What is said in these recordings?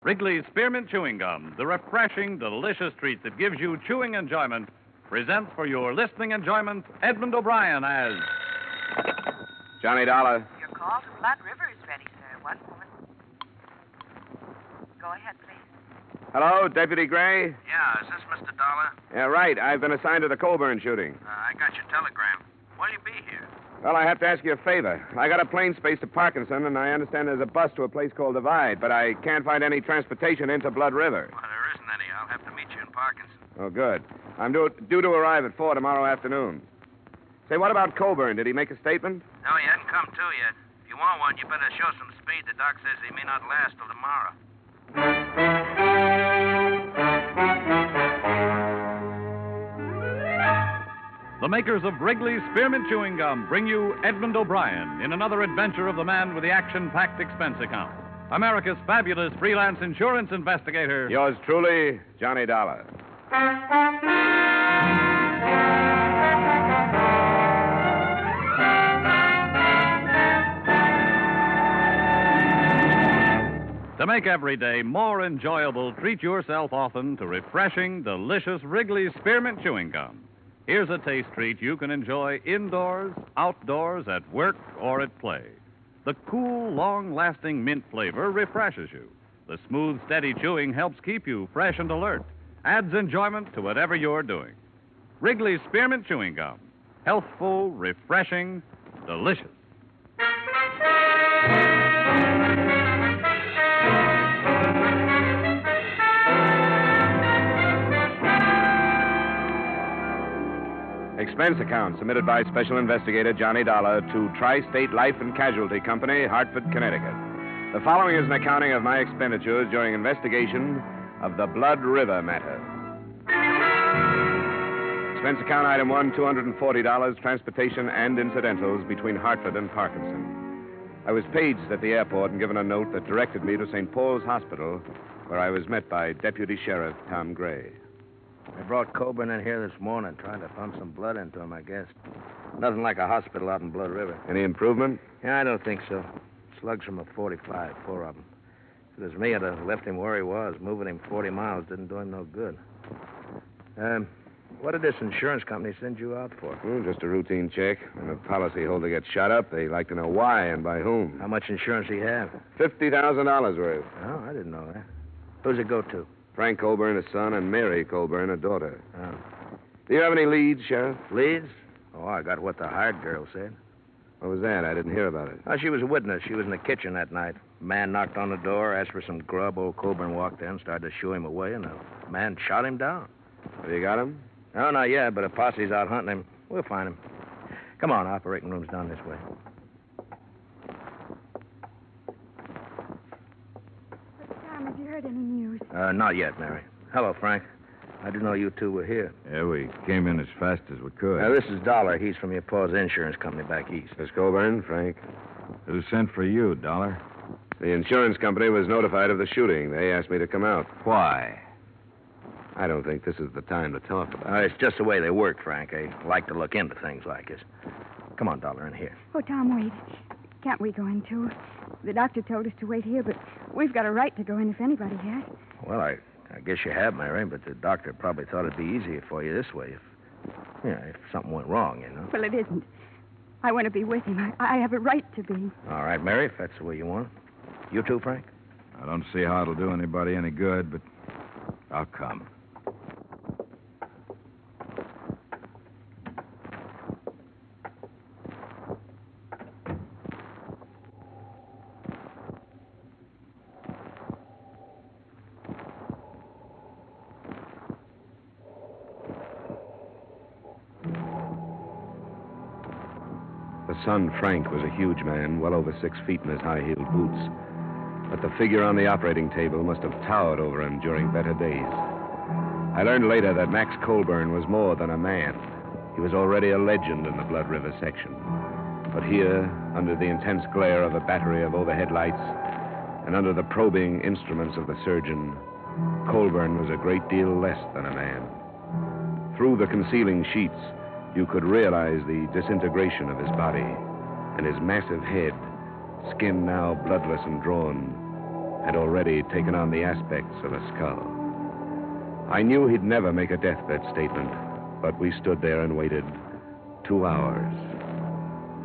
Wrigley's Spearmint Chewing Gum, the refreshing, delicious treat that gives you chewing enjoyment, presents for your listening enjoyment Edmund O'Brien as Johnny Dollar. Your call to Blood River is ready, sir. 1 moment. Go ahead, please. Hello, Deputy Gray? Yeah, is this Mr. Dollar? Yeah, right. I've been assigned to the Colburn shooting. I got your telegram. When'll you be here? Well, I have to ask you a favor. I got a plane space to Parkinson, and I understand there's a bus to a place called Divide, but I can't find any transportation into Blood River. Well, there isn't any. I'll have to meet you in Parkinson. Oh, good. I'm due to arrive at 4 tomorrow afternoon. Say, what about Colburn? Did he make a statement? No, he hasn't come to yet. If you want one, you better show some speed. The doc says he may not last till tomorrow. the makers of Wrigley's Spearmint Chewing Gum bring you Edmund O'Brien in another adventure of the man with the action-packed expense account. America's fabulous freelance insurance investigator. Yours truly, Johnny Dollar. To make every day more enjoyable, treat yourself often to refreshing, delicious Wrigley's Spearmint Chewing Gum. Here's a taste treat you can enjoy indoors, outdoors, at work, or at play. The cool, long-lasting mint flavor refreshes you. The smooth, steady chewing helps keep you fresh and alert. Adds enjoyment to whatever you're doing. Wrigley's Spearmint Chewing Gum. Healthful, refreshing, delicious. Expense account submitted by Special Investigator Johnny Dollar to Tri-State Life and Casualty Company, Hartford, Connecticut. The following is an accounting of my expenditures during investigation of the Blood River matter. Expense account item 1, $240, transportation and incidentals between Hartford and Parkinson. I was paged at the airport and given a note that directed me to St. Paul's Hospital, where I was met by Deputy Sheriff Tom Gray. They brought Colburn in here this morning, trying to pump some blood into him, I guess. Nothing like a hospital out in Blood River. Any improvement? Yeah, I don't think so. Slugs from a 45, 4 of them. If it was me, I'd have left him where he was. Moving him 40 miles didn't do him no good. What did this insurance company send you out for? Just a routine check. When a policyholder gets shot up, they like to know why and by whom. How much insurance do you have? $50,000 worth. Oh, I didn't know that. Who's it go to? Frank Colburn, a son, and Mary Colburn, a daughter. Oh. Do you have any leads, Sheriff? Leads? Oh, I got what the hired girl said. What was that? I didn't hear about it. Oh, she was a witness. She was in the kitchen that night. A man knocked on the door, asked for some grub. Old Colburn walked in, started to shoo him away, and the man shot him down. Have you got him? No, not yet, but a posse's out hunting him. We'll find him. Come on, operating room's down this way. Tom, have you heard any news? Not yet, Mary. Hello, Frank. I didn't know you two were here. Yeah, we came in as fast as we could. This is Dollar. He's from your pa's insurance company back east. Miss Colburn, Frank. Who sent for you, Dollar? The insurance company was notified of the shooting. They asked me to come out. Why? I don't think this is the time to talk about it. It's just the way they work, Frank. They like to look into things like this. Come on, Dollar, in here. Oh, Tom, wait. Can't we go in, too? The doctor told us to wait here, but we've got a right to go in if anybody has. Well, I guess you have, Mary, but the doctor probably thought it'd be easier for you this way if something went wrong, you know. Well, it isn't. I want to be with him. I have a right to be. All right, Mary, if that's the way you want it. You too, Frank? I don't see how it'll do anybody any good, but I'll come. The son, Frank, was a huge man, well over 6 feet in his high-heeled boots. But the figure on the operating table must have towered over him during better days. I learned later that Max Colburn was more than a man. He was already a legend in the Blood River section. But here, under the intense glare of a battery of overhead lights, and under the probing instruments of the surgeon, Colburn was a great deal less than a man. Through the concealing sheets, you could realize the disintegration of his body and his massive head, skin now bloodless and drawn, had already taken on the aspects of a skull. I knew he'd never make a deathbed statement, but we stood there and waited 2 hours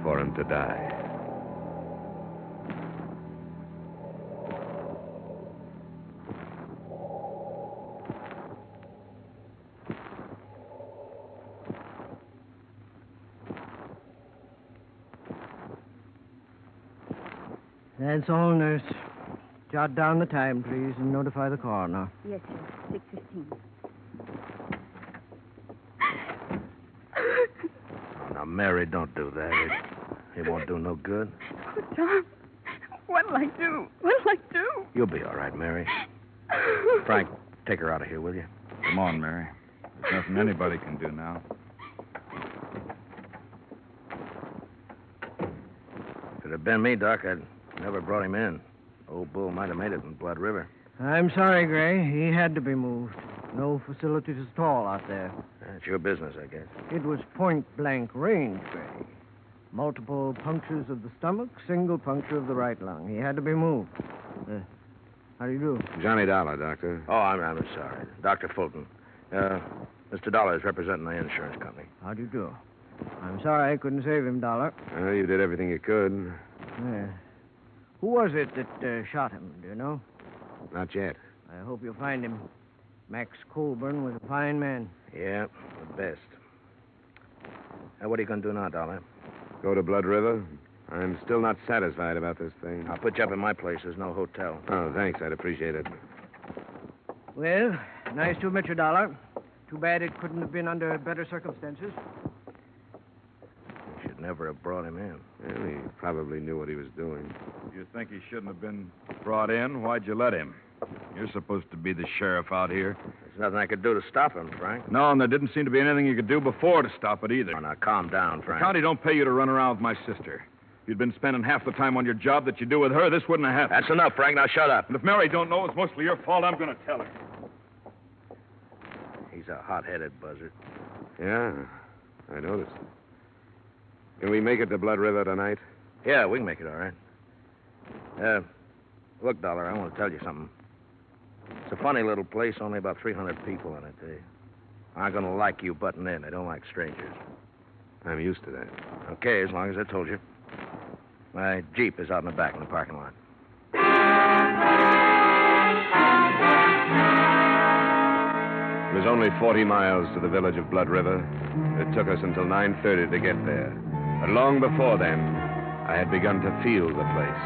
for him to die. That's all, nurse. Jot down the time, please, and notify the coroner. Yes, sir. 6:15. Now, Mary, don't do that. It won't do no good. Oh, Tom, what'll I do? What'll I do? You'll be all right, Mary. Frank, take her out of here, will you? Come on, Mary. There's nothing anybody can do now. If it had been me, Doc, I'd never brought him in. Old Bull might have made it in Blood River. I'm sorry, Gray. He had to be moved. No facilities at all out there. It's your business, I guess. It was point-blank range, Gray. Multiple punctures of the stomach, single puncture of the right lung. He had to be moved. How do you do? Johnny Dollar, Doctor. Oh, I'm sorry. Dr. Fulton. Mr. Dollar is representing the insurance company. How do you do? I'm sorry I couldn't save him, Dollar. Well, you did everything you could. Yeah. Who was it that shot him, do you know? Not yet. I hope you'll find him. Max Colburn was a fine man. Yeah, the best. What are you going to do now, Dollar? Go to Blood River? I'm still not satisfied about this thing. I'll put you up in my place. There's no hotel. Oh, thanks. I'd appreciate it. Well, nice to meet you, Dollar. Too bad it couldn't have been under better circumstances. You should never have brought him in. Well, he probably knew what he was doing. You think he shouldn't have been brought in? Why'd you let him? You're supposed to be the sheriff out here. There's nothing I could do to stop him, Frank. No, and there didn't seem to be anything you could do before to stop it either. Oh, now, calm down, The Frank. county don't pay you to run around with my sister. If you'd been spending half the time on your job that you do with her, this wouldn't have happened. That's enough, Frank. Now, shut up. And if Mary don't know it's mostly your fault, I'm going to tell her. He's a hot-headed buzzard. Yeah, I noticed. Can we make it to Blood River tonight? Yeah, we can make it all right. Look, Dollar, I want to tell you something. It's a funny little place, only about 300 people in it. They aren't going to like you butting in. They don't like strangers. I'm used to that. Okay, as long as I told you. My Jeep is out in the back in the parking lot. It was only 40 miles to the village of Blood River. It took us until 9:30 to get there. But long before then, I had begun to feel the place.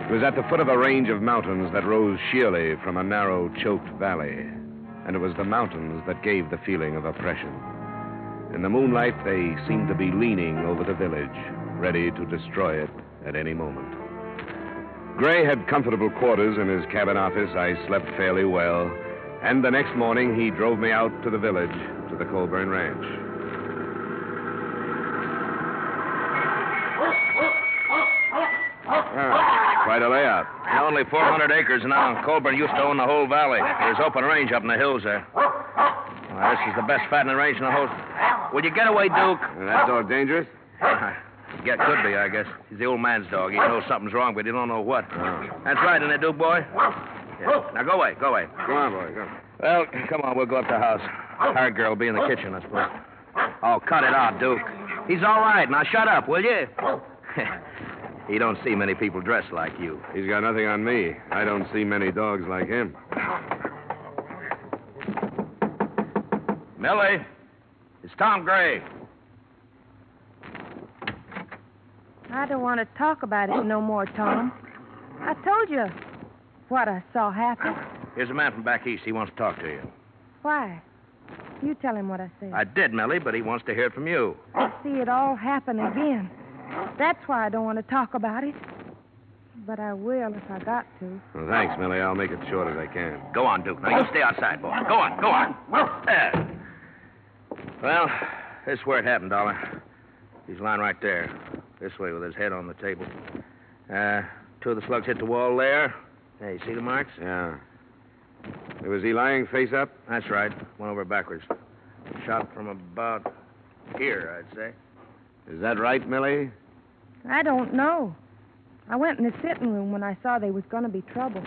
It was at the foot of a range of mountains that rose sheerly from a narrow, choked valley. And it was the mountains that gave the feeling of oppression. In the moonlight, they seemed to be leaning over the village, ready to destroy it at any moment. Gray had comfortable quarters in his cabin office. I slept fairly well. And the next morning, he drove me out to the village, to the Colburn Ranch. Quite a layout. Only 400 acres now. Colburn used to own the whole valley. There's open range up in the hills there. Well, this is the best fattening range in the whole... Will you get away, Duke? That dog dangerous? Yeah, could be, I guess. He's the old man's dog. He knows something's wrong, but he don't know what. That's right, isn't it, Duke, boy? Yeah. Now, go away, go away. Come on, boy, go. Well, come on, we'll go up to the house. Our girl will be in the kitchen, I suppose. Oh, cut it out, Duke. He's all right. Now, shut up, will you? He don't see many people dressed like you. He's got nothing on me. I don't see many dogs like him. Millie, it's Tom Gray. I don't want to talk about it no more, Tom. I told you what I saw happen. Here's a man from back east. He wants to talk to you. Why? You tell him what I said. I did, Millie, but he wants to hear it from you. I see it all happen again. That's why I don't want to talk about it. But I will if I got to. Well, thanks, Millie. I'll make it short as I can. Go on, Duke. Now, you stay outside, boy. Go on, go on. There. Well, this is where it happened, Dollar. He's lying right there. This way with his head on the table. Two of the slugs hit the wall there. Hey, you see the marks? Yeah. Was he lying face up? That's right. Went over backwards. Shot from about here, I'd say. Is that right, Millie? I don't know. I went in the sitting room when I saw there was going to be trouble.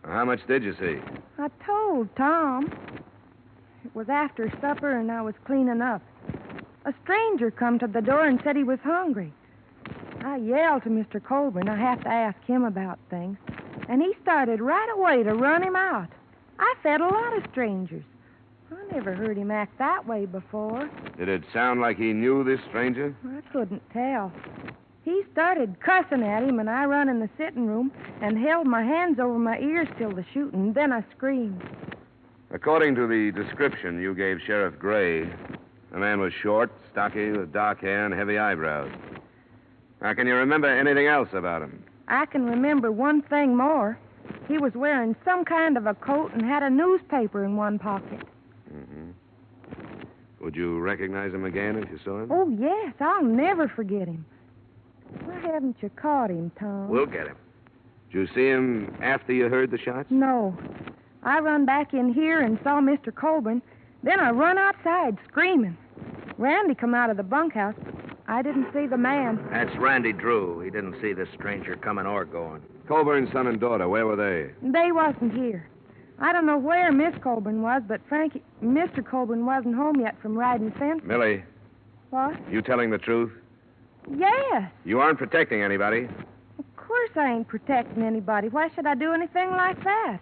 How much did you see? I told Tom. It was after supper, and I was cleaning up. A stranger come to the door and said he was hungry. I yelled to Mr. Colburn I have to ask him about things, and he started right away to run him out. I fed a lot of strangers. I never heard him act that way before. Did it sound like he knew this stranger? I couldn't tell. He started cussing at him, and I run in the sitting room and held my hands over my ears till the shooting. Then I screamed. According to the description you gave Sheriff Gray, the man was short, stocky, with dark hair and heavy eyebrows. Now, can you remember anything else about him? I can remember one thing more. He was wearing some kind of a coat and had a newspaper in one pocket. Mm-hmm. Would you recognize him again if you saw him? Oh, yes. I'll never forget him. Why haven't you caught him, Tom? We'll get him. Did you see him after you heard the shots? No. I run back in here and saw Mr. Colburn. Then I run outside screaming. Randy come out of the bunkhouse, but I didn't see the man. That's Randy Drew. He didn't see this stranger coming or going. Colburn's son and daughter, where were they? They wasn't here. I don't know where Miss Colburn was, but Mr. Colburn wasn't home yet from riding fence. Millie. What? You telling the truth? Yes. You aren't protecting anybody. Of course I ain't protecting anybody. Why should I do anything like that?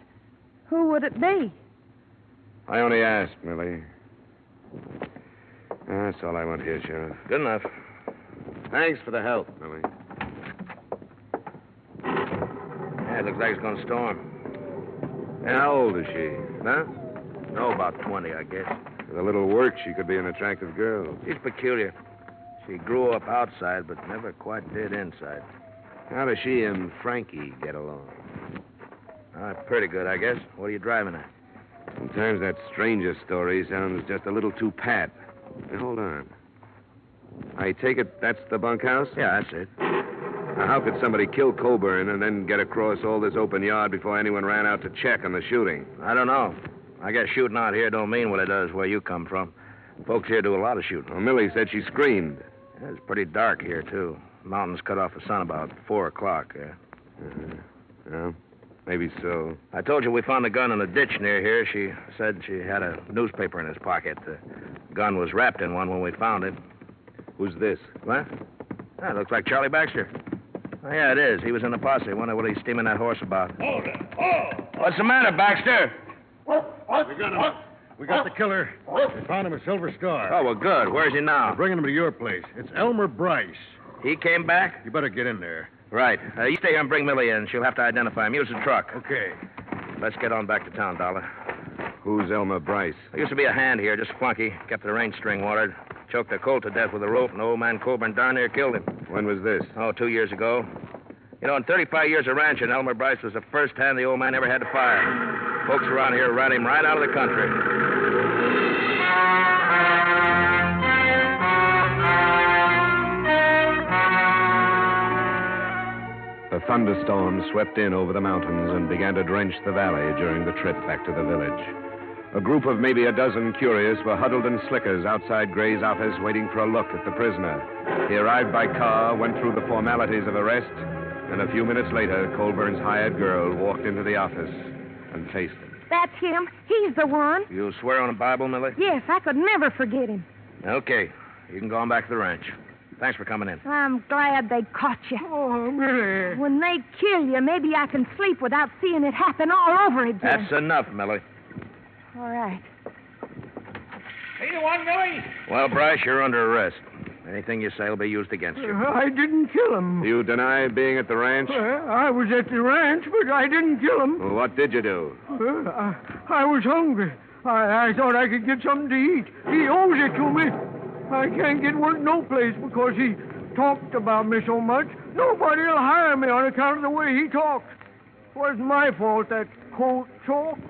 Who would it be? I only asked, Millie. That's all I want here, Sheriff. Good enough. Thanks for the help, Millie. Yeah, it looks like it's going to storm. How old is she? Huh? No, about 20, I guess. With a little work, she could be an attractive girl. She's peculiar. She grew up outside, but never quite did inside. How does she and Frankie get along? Pretty good, I guess. What are you driving at? Sometimes that stranger story sounds just a little too pat. Now, hold on. I take it that's the bunkhouse? Yeah, that's it. Now, how could somebody kill Colburn and then get across all this open yard before anyone ran out to check on the shooting? I don't know. I guess shooting out here don't mean what it does where you come from. Folks here do a lot of shooting. Well, Millie said she screamed. Yeah, it's pretty dark here, too. Mountains cut off the sun about 4 o'clock. Well, maybe so. I told you we found a gun in a ditch near here. She said she had a newspaper in his pocket. The gun was wrapped in one when we found it. Who's this? What? That looks like Charlie Baxter. Oh, yeah, it is. He was in the posse. Wonder what he's steaming that horse about. Hold it. Oh! What's the matter, Baxter? We got him. We got the killer. We found him at Silver Star. Oh, well, good. Where's he now? We're bringing him to your place. It's Elmer Bryce. He came back? You better get in there. Right. You stay here and bring Millie in. She'll have to identify him. Use the truck. Okay. Let's get on back to town, Dollar. Who's Elmer Bryce? There used to be a hand here, just flunky. Kept the range string watered. Choked a colt to death with a rope, and old man Colburn darn near killed him. When was this? Oh, 2 years ago. You know, in 35 years of ranching, Elmer Bryce was the first hand the old man ever had to fire. Folks around here ran him right out of the country. A thunderstorm swept in over the mountains and began to drench the valley during the trip back to the village. A group of maybe a dozen curious were huddled in slickers outside Gray's office waiting for a look at the prisoner. He arrived by car, went through the formalities of arrest, and a few minutes later, Colburn's hired girl walked into the office and faced him. That's him. He's the one. You swear on the Bible, Millie? Yes, I could never forget him. Okay. You can go on back to the ranch. Thanks for coming in. I'm glad they caught you. Oh, Millie. When they kill you, maybe I can sleep without seeing it happen all over again. That's enough, Millie. All right. Hey, you want Millie? Well, Bryce, you're under arrest. Anything you say will be used against you. I didn't kill him. You deny being at the ranch? I was at the ranch, but I didn't kill him. Well, what did you do? I was hungry. I thought I could get something to eat. He owes it to me. I can't get work no place because he talked about me so much. Nobody'll hire me on account of the way he talks. It wasn't my fault that colt choked.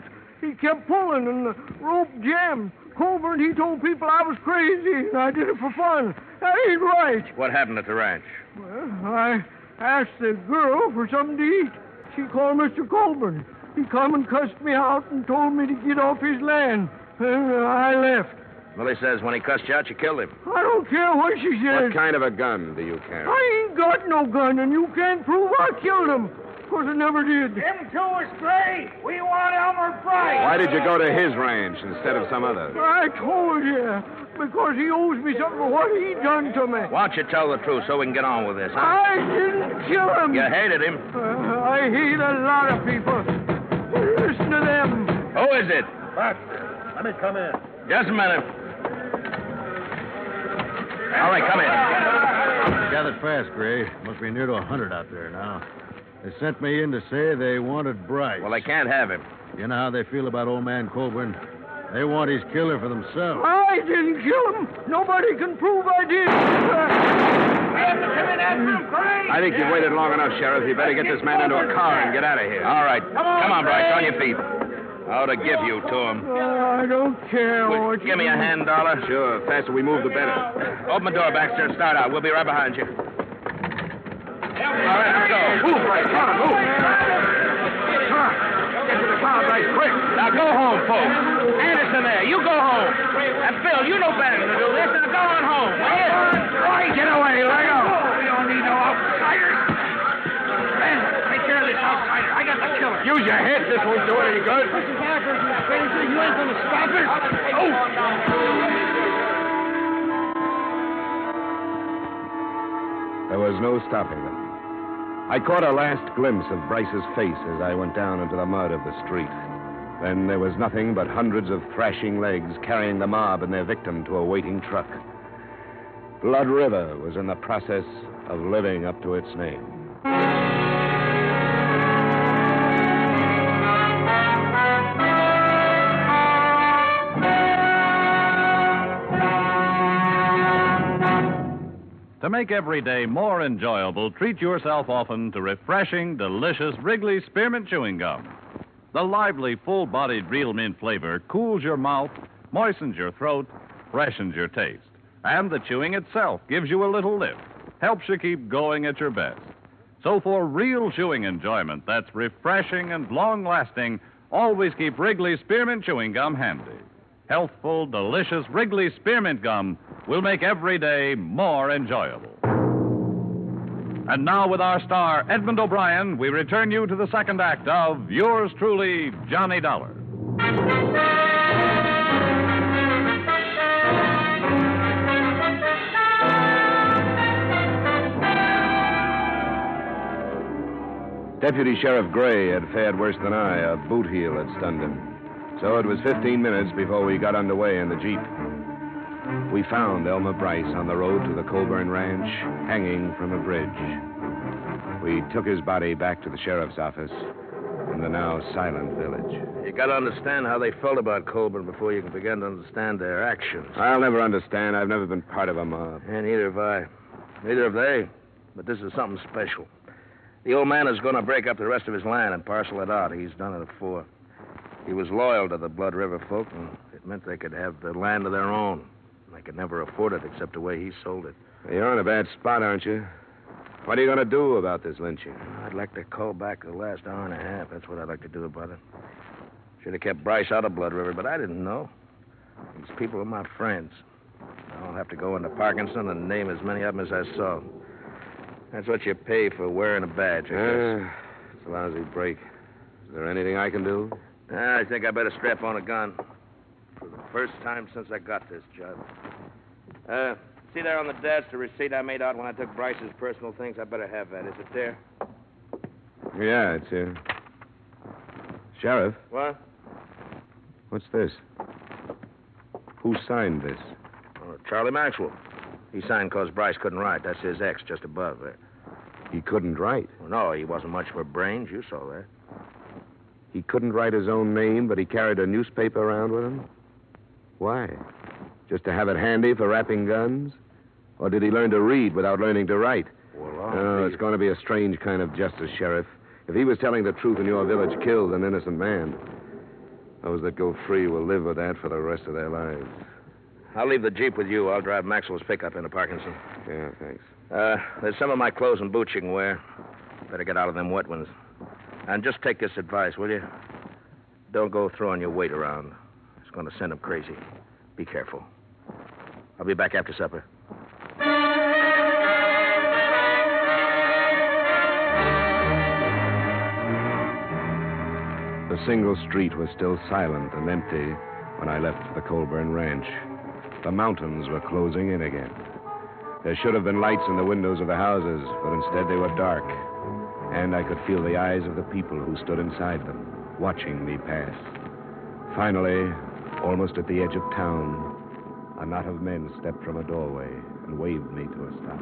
He kept pulling and the rope jammed. Colburn, he told people I was crazy and I did it for fun. That ain't right. What happened at the ranch? Well, I asked the girl for something to eat. She called Mr. Colburn. He come and cussed me out and told me to get off his land. And I left. Millie says when he cussed you out, you killed him. I don't care what she says. What kind of a gun do you carry? I ain't got no gun, and you can't prove I killed him. Of course, I never did. Him too is Gray. We want Elmer Bryce. Why did you go to his ranch instead of some other? I told you. Because he owes me something for what he done to me. Why don't you tell the truth so we can get on with this, huh? I didn't kill him. You hated him. I hate a lot of people. Listen to them. Who is it? Baxter, let me come in. Just a minute. All right, come in. Gathered fast, Gray. Must be near to 100 out there now. They sent me in to say they wanted Bryce. Well, they can't have him. You know how they feel about old man Colburn. They want his killer for themselves. I didn't kill him. Nobody can prove I did. I think you've waited long enough, Sheriff. You better get this man into a car and get out of here. All right. Come on, Bryce. On your feet. I ought to give you to him. I don't care what Give me a hand, Dollar. Sure. The faster we move, the better. Open the door, Baxter, and start out. We'll be right behind you. All right, let's go. Move, Bryce. Come on, move. Come on. Get to the car, Bryce, quick. Now go home, folks. Anderson there, you go home. And Phil, you know better than to do this, and go on home, will you? Right, get away, Lego. We don't need no outsiders. Ben, take care of this outsider. I got the killer. Use your head. This won't do any good. This is Hackers, you crazy. You ain't gonna stop it. Oh! There was no stopping them. I caught a last glimpse of Bryce's face as I went down into the mud of the street. Then there was nothing but hundreds of thrashing legs carrying the mob and their victim to a waiting truck. Blood River was in the process of living up to its name. To make every day more enjoyable, treat yourself often to refreshing, delicious Wrigley Spearmint Chewing Gum. The lively, full-bodied real mint flavor cools your mouth, moistens your throat, freshens your taste. And the chewing itself gives you a little lift, helps you keep going at your best. So for real chewing enjoyment that's refreshing and long-lasting, always keep Wrigley Spearmint Chewing Gum handy. Healthful, delicious Wrigley Spearmint Gum will make every day more enjoyable. And now, with our star, Edmund O'Brien, we return you to the second act of yours truly, Johnny Dollar. Deputy Sheriff Gray had fared worse than I. A boot heel had stunned him. So it was 15 minutes before we got underway in the Jeep. We found Elmer Bryce on the road to the Colburn Ranch, hanging from a bridge. We took his body back to the sheriff's office in the now silent village. You got to understand how they felt about Colburn before you can begin to understand their actions. I'll never understand. I've never been part of a mob. And neither have I. Neither have they. But this is something special. The old man is going to break up the rest of his land and parcel it out. He's done it before. He was loyal to the Blood River folk, and it meant they could have the land of their own. They could never afford it except the way he sold it. You're in a bad spot, aren't you? What are you going to do about this lynching? I'd like to call back the last hour and a half. That's what I'd like to do about it. Should have kept Bryce out of Blood River, but I didn't know. These people are my friends. I'll have to go into Parkinson and name as many of them as I saw. That's what you pay for wearing a badge, I guess. It's a lousy break. Is there anything I can do? I think I better strap on a gun. For the first time since I got this job. See there on the desk the receipt I made out when I took Bryce's personal things? I better have that. Is it there? Yeah, it's here. Sheriff, What? what's this? Who signed this? Charlie Maxwell. He signed because Bryce couldn't write. That's his X just above there. He couldn't write. Well, no, he wasn't much for brains. You saw that. He couldn't write his own name, but he carried a newspaper around with him? Why? Just to have it handy for wrapping guns? Or did he learn to read without learning to write? Well, it's going to be a strange kind of justice, Sheriff. If he was telling the truth and your village killed an innocent man, those that go free will live with that for the rest of their lives. I'll leave the Jeep with you. I'll drive Maxwell's pickup into Parkinson. Yeah, thanks. There's some of my clothes and boots you can wear. Better get out of them wet ones. And just take this advice, will you? Don't go throwing your weight around. It's going to send them crazy. Be careful. I'll be back after supper. The single street was still silent and empty when I left the Colburn Ranch. The mountains were closing in again. There should have been lights in the windows of the houses, but instead they were dark. And I could feel the eyes of the people who stood inside them, watching me pass. Finally, almost at the edge of town, a knot of men stepped from a doorway and waved me to a stop.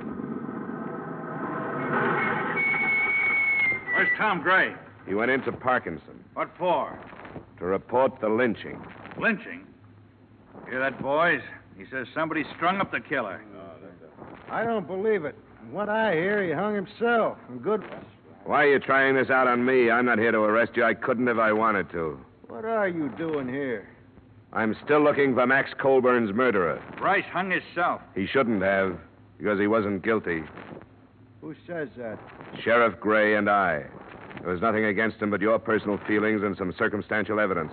Where's Tom Gray? He went into Parkinson What for? to report the lynching. Lynching? Hear that, boys? He says somebody strung up the killer. I don't believe it. From what I hear, he hung himself. And good. Why are you trying this out on me? I'm not here to arrest you. I couldn't if I wanted to. What are you doing here? I'm still looking for Max Colburn's murderer. Bryce hung himself. He shouldn't have, because he wasn't guilty. Who says that? Sheriff Gray and I. There was nothing against him but your personal feelings and some circumstantial evidence.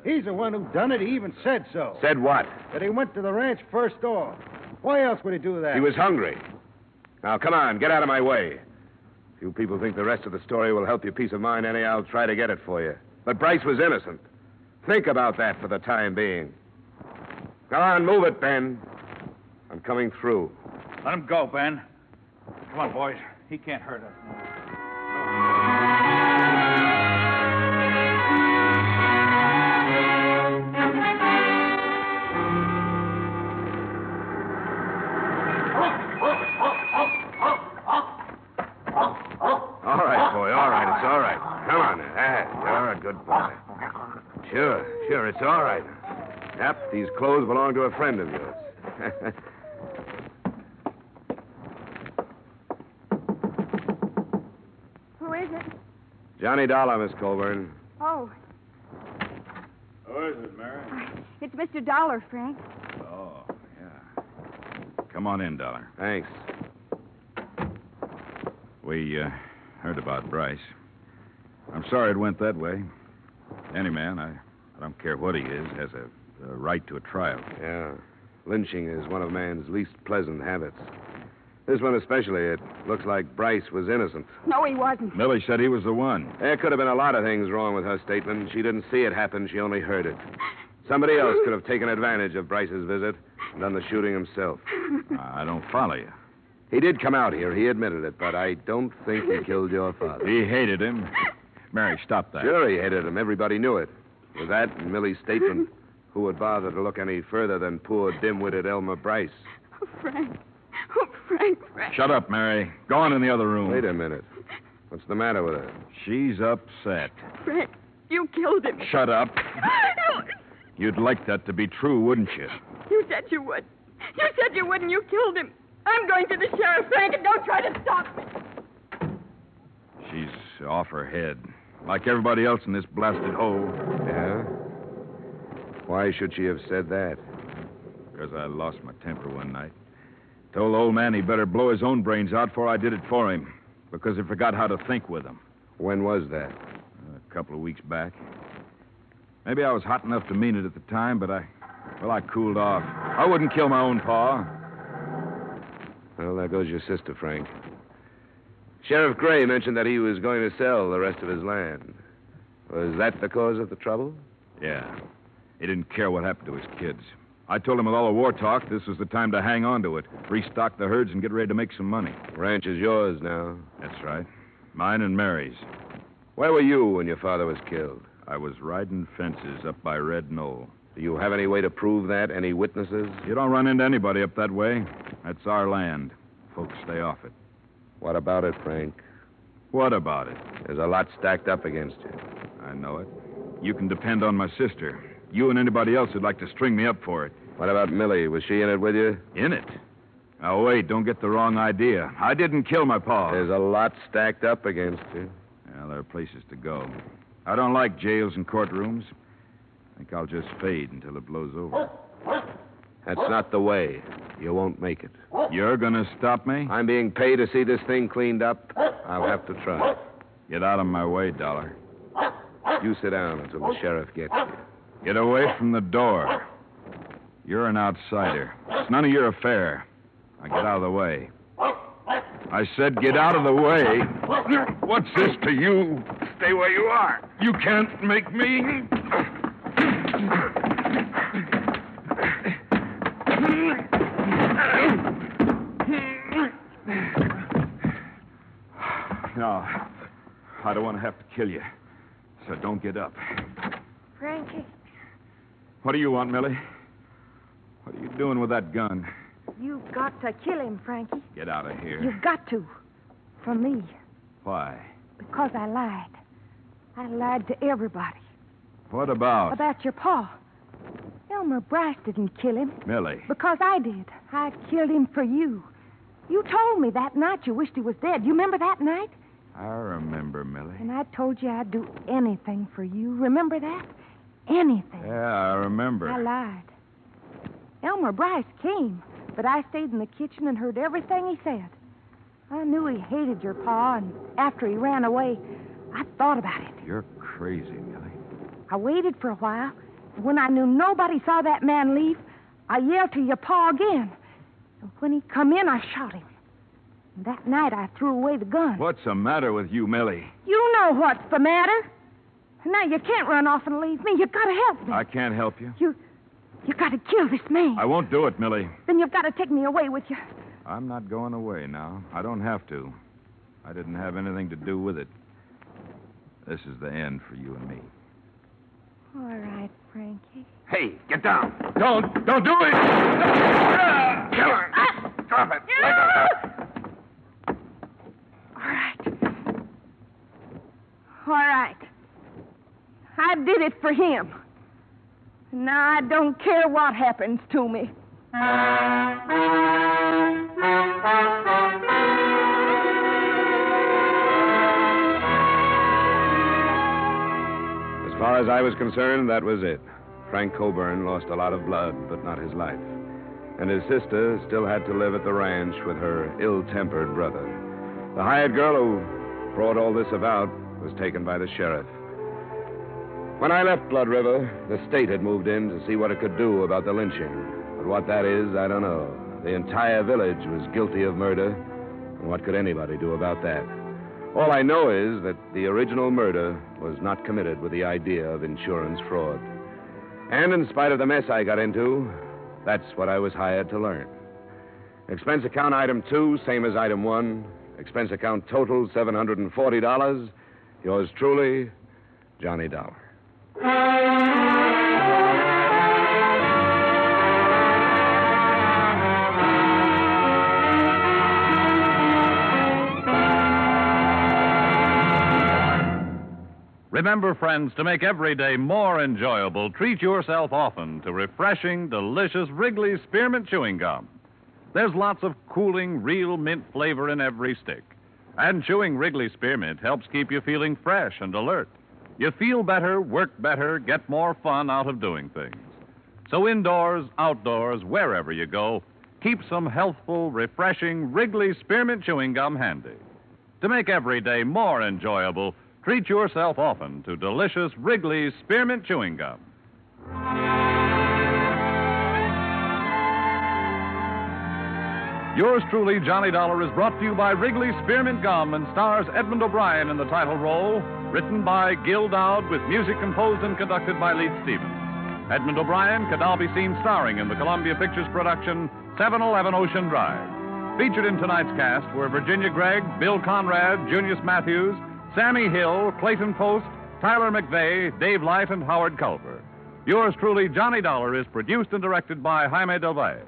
He's the one who done it. He even said so. Said what? That he went to the ranch first off. Why else would he do that? He was hungry. Now, come on, get out of my way. If you people think the rest of the story will help your peace of mind any, I'll try to get it for you. But Bryce was innocent. Think about that for the time being. Come on, move it, Ben. I'm coming through. Let him go, Ben. Come on, boys. He can't hurt us. All right, boy, all right. It's all right. Come on now. You're a good boy. Sure, it's all right. Yep, these clothes belong to a friend of yours. Who is it? Johnny Dollar, Miss Colburn. Oh, Who is it, Mary? it's Mr. Dollar, Frank. Oh, yeah. Come on in, Dollar. Thanks. We heard about Bryce. I'm sorry it went that way. Any man, I don't care what he is, has a right to a trial. Yeah. Lynching is one of man's least pleasant habits. This one especially, it looks like Bryce was innocent. No, he wasn't. Millie said he was the one. There could have been a lot of things wrong with her statement. She didn't see it happen, she only heard it. Somebody else could have taken advantage of Bryce's visit and done the shooting himself. I don't follow you. He did come out here, he admitted it, but I don't think he killed your father. He hated him. Mary, stop that. Sure, he hated him. Everybody knew it. With that and Millie's statement, who would bother to look any further than poor dim-witted Elmer Bryce? Oh, Frank. Oh, Frank. Shut up, Mary. Go on in the other room. Wait a minute. What's the matter with her? She's upset. Frank, you killed him. Shut up. You'd like that to be true, wouldn't you? You said you would. You said you would, and you killed him. I'm going to the sheriff, Frank, and don't try to stop me. She's off her head. Like everybody else in this blasted hole. Yeah? Why should she have said that? Because I lost my temper one night. Told the old man he better blow his own brains out before I did it for him. Because he forgot how to think with them. When was that? A couple of weeks back. Maybe I was hot enough to mean it at the time, but I cooled off. I wouldn't kill my own pa. Well, there goes your sister, Frank. Sheriff Gray mentioned that he was going to sell the rest of his land. Was that the cause of the trouble? Yeah. He didn't care what happened to his kids. I told him with all the war talk, this was the time to hang on to it, restock the herds, and get ready to make some money. Ranch is yours now. That's right. Mine and Mary's. Where were you when your father was killed? I was riding fences up by Red Knoll. Do you have any way to prove that? Any witnesses? You don't run into anybody up that way. That's our land. Folks stay off it. What about it, Frank? What about it? There's a lot stacked up against you. I know it. You can depend on my sister. You and anybody else who'd like to string me up for it. What about Millie? Was she in it with you? In it? Now, wait, don't get the wrong idea. I didn't kill my pa. There's a lot stacked up against you. Well, there are places to go. I don't like jails and courtrooms. I think I'll just fade until it blows over. That's not the way. You won't make it. You're going to stop me? I'm being paid to see this thing cleaned up. I'll have to try. Get out of my way, Dollar. You sit down until the sheriff gets you. Get away from the door. You're an outsider. It's none of your affair. Now get out of the way. I said get out of the way. What's this to you? Stay where you are. You can't make me. No, I don't want to have to kill you. So don't get up. Frankie, What do you want, Millie? What are you doing with that gun? you've got to kill him, Frankie. Get out of here. You've got to. For me. Why? Because I lied. I lied to everybody. What about? About your pa. Elmer Bryce didn't kill him. Millie. Because I did. I killed him for you. You told me that night you wished he was dead. You remember that night? I remember, Millie. And I told you I'd do anything for you. Remember that? Anything. Yeah, I remember. I lied. Elmer Bryce came, but I stayed in the kitchen and heard everything he said. I knew he hated your pa, and after he ran away, I thought about it. You're crazy, Millie. I waited for a while, and when I knew nobody saw that man leave, I yelled to your pa again. And when he come in, I shot him. And that night, I threw away the gun. What's the matter with you, Millie? You know what's the matter. Now, you can't run off and leave me. You've got to help me. I can't help you. You got to kill this man. I won't do it, Millie. Then you've got to take me away with you. I'm not going away now. I don't have to. I didn't have anything to do with it. This is the end for you and me. All right, Frankie. Hey, get down. Don't do it! Kill her. Drop it. Let go. All right. All right. I did it for him. Now I don't care what happens to me. As far as I was concerned, that was it. Frank Coburn lost a lot of blood, but not his life. And his sister still had to live at the ranch with her ill-tempered brother. The hired girl who brought all this about was taken by the sheriff. When I left Blood River, the state had moved in to see what it could do about the lynching. But what that is, I don't know. The entire village was guilty of murder, and what could anybody do about that? All I know is that the original murder was not committed with the idea of insurance fraud. And in spite of the mess I got into, that's what I was hired to learn. Expense account item 2, same as item 1. Expense account total, $740. Yours truly, Johnny Dollar. Remember, friends, to make every day more enjoyable, treat yourself often to refreshing, delicious Wrigley's Spearmint Chewing Gum. There's lots of cooling, real mint flavor in every stick. And chewing Wrigley Spearmint helps keep you feeling fresh and alert. You feel better, work better, get more fun out of doing things. So indoors, outdoors, wherever you go, keep some healthful, refreshing Wrigley Spearmint Chewing Gum handy. To make every day more enjoyable, treat yourself often to delicious Wrigley's Spearmint Chewing Gum. Yours truly, Johnny Dollar, is brought to you by Wrigley's Spearmint Gum and stars Edmund O'Brien in the title role, written by Gil Dowd with music composed and conducted by Leith Stevens. Edmund O'Brien can now be seen starring in the Columbia Pictures production 711 Ocean Drive. Featured in tonight's cast were Virginia Gregg, Bill Conrad, Junius Matthews, Sammy Hill, Clayton Post, Tyler McVeigh, Dave Light, and Howard Culver. Yours truly, Johnny Dollar, is produced and directed by Jaime Del Valle.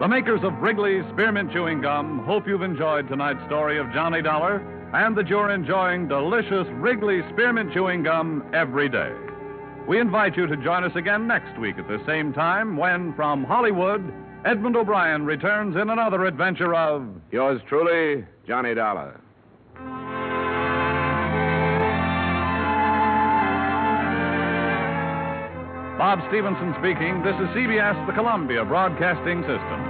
The makers of Wrigley's Spearmint Chewing Gum hope you've enjoyed tonight's story of Johnny Dollar and that you're enjoying delicious Wrigley's Spearmint Chewing Gum every day. We invite you to join us again next week at the same time when, from Hollywood, Edmund O'Brien returns in another adventure of... Yours truly, Johnny Dollar. Bob Stevenson speaking. This is CBS, the Columbia Broadcasting System.